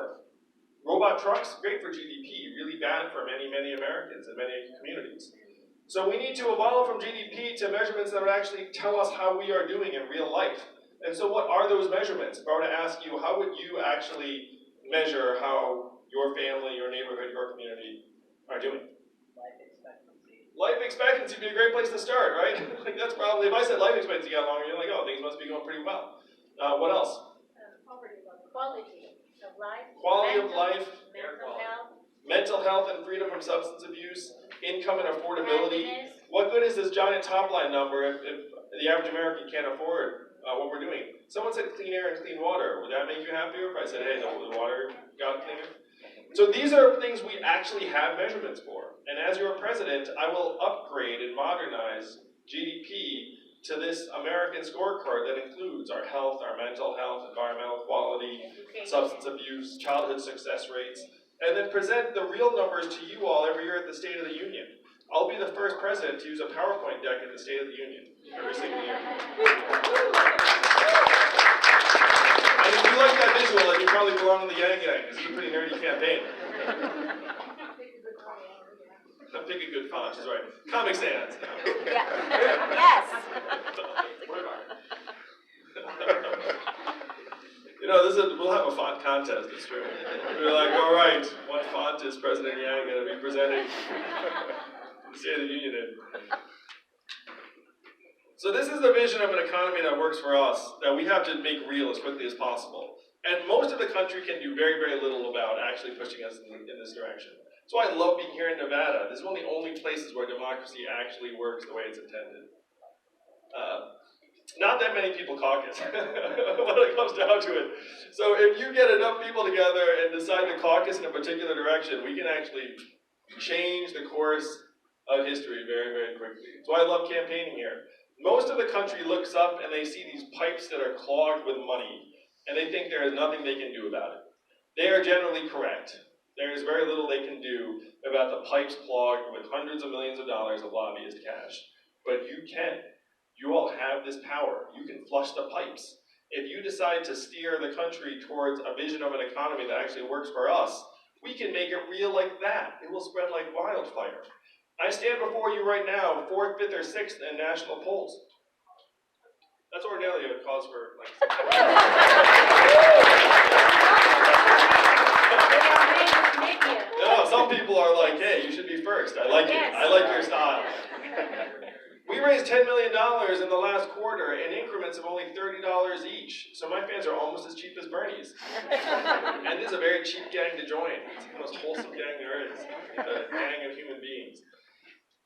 cliff. Robot trucks, great for GDP, really bad for many, many Americans and many communities. So we need to evolve from GDP to measurements that would actually tell us how we are doing in real life. And so what are those measurements? If I were to ask you, how would you actually measure how your family, your neighborhood, your community are doing? Life expectancy would be a great place to start, right? Like that's probably, if I said life expectancy got longer, you're like, oh, things must be going pretty well. What else? Quality of life. Mental health and freedom from substance abuse. Income and affordability. Happiness. What good is this giant top line number if the average American can't afford what we're doing? Someone said clean air and clean water. Would that make you happier if I said, hey, the water got cleaner? So these are things we actually have measurements for. And as your president, I will upgrade and modernize GDP to this American scorecard that includes our health, our mental health, environmental quality, substance abuse, childhood success rates, and then present the real numbers to you all every year at the State of the Union. I'll be the first president to use a PowerPoint deck at the State of the Union every single year. And if you like that visual, then you probably belong in the Yang Gang, because it's a pretty nerdy campaign. Pick a good font, she's right. Comic Sans. Yeah. Yes. You know, we'll have a font contest, it's true. We're like, all right, what font is President Yang going to be presenting the State of the Union in? So this is the vision of an economy that works for us, that we have to make real as quickly as possible. And most of the country can do very, very little about actually pushing us in this direction. That's why I love being here in Nevada. This is one of the only places where democracy actually works the way it's intended. Not that many people caucus when it comes down to it. So if you get enough people together and decide to caucus in a particular direction, we can actually change the course of history very, very quickly. So I love campaigning here. Most of the country looks up and they see these pipes that are clogged with money, and they think there is nothing they can do about it. They are generally correct. There is very little they can do about the pipes clogged with hundreds of millions of dollars of lobbyist cash. But you can. You all have this power. You can flush the pipes. If you decide to steer the country towards a vision of an economy that actually works for us, we can make it real like that. It will spread like wildfire. I stand before you right now, 4th, 5th, or 6th in national polls. That's ordinarily a cause for like. No, some people are like, hey, you should be first. I like it. I like your style. We raised $10 million in the last quarter in increments of only $30 each. So my fans are almost as cheap as Bernie's. And this is a very cheap gang to join. It's the most wholesome gang there is. A gang of human beings.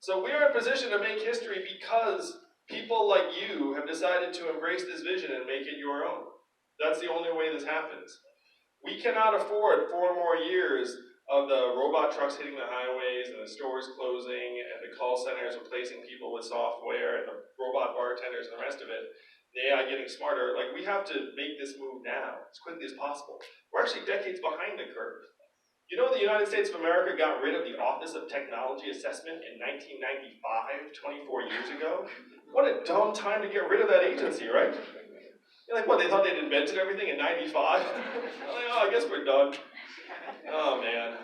So we are in a position to make history because people like you have decided to embrace this vision and make it your own. That's the only way this happens. We cannot afford 4 more years of the robot trucks hitting the highways and the stores closing and the call centers replacing people with software and the robot bartenders and the rest of it, the AI getting smarter. Like, we have to make this move now as quickly as possible. We're actually decades behind the curve. You know the United States of America got rid of the Office of Technology Assessment in 1995, 24 years ago? What a dumb time to get rid of that agency, right? You're like, what, they thought they'd invented everything in 95? Like, oh, I guess we're done. Oh, man.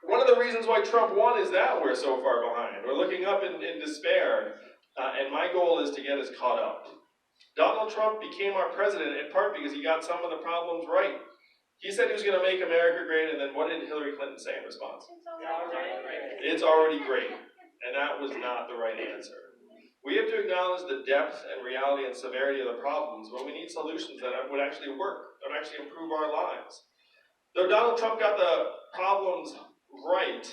One of the reasons why Trump won is that we're so far behind. We're looking up in despair, and my goal is to get us caught up. Donald Trump became our president in part because he got some of the problems right. He said he was going to make America great, and then what did Hillary Clinton say in response? It's already great. And that was not the right answer. We have to acknowledge the depth and reality and severity of the problems, but we need solutions that would actually work, that would actually improve our lives. Though Donald Trump got the problems right,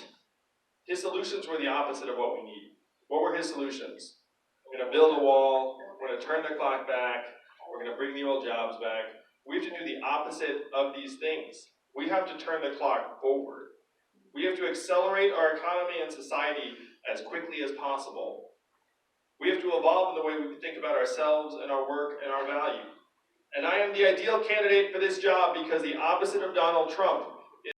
his solutions were the opposite of what we need. What were his solutions? We're going to build a wall, we're going to turn the clock back, we're going to bring the old jobs back. We have to do the opposite of these things. We have to turn the clock forward. We have to accelerate our economy and society as quickly as possible. We have to evolve in the way we think about ourselves and our work and our value. And I am the ideal candidate for this job because the opposite of Donald Trump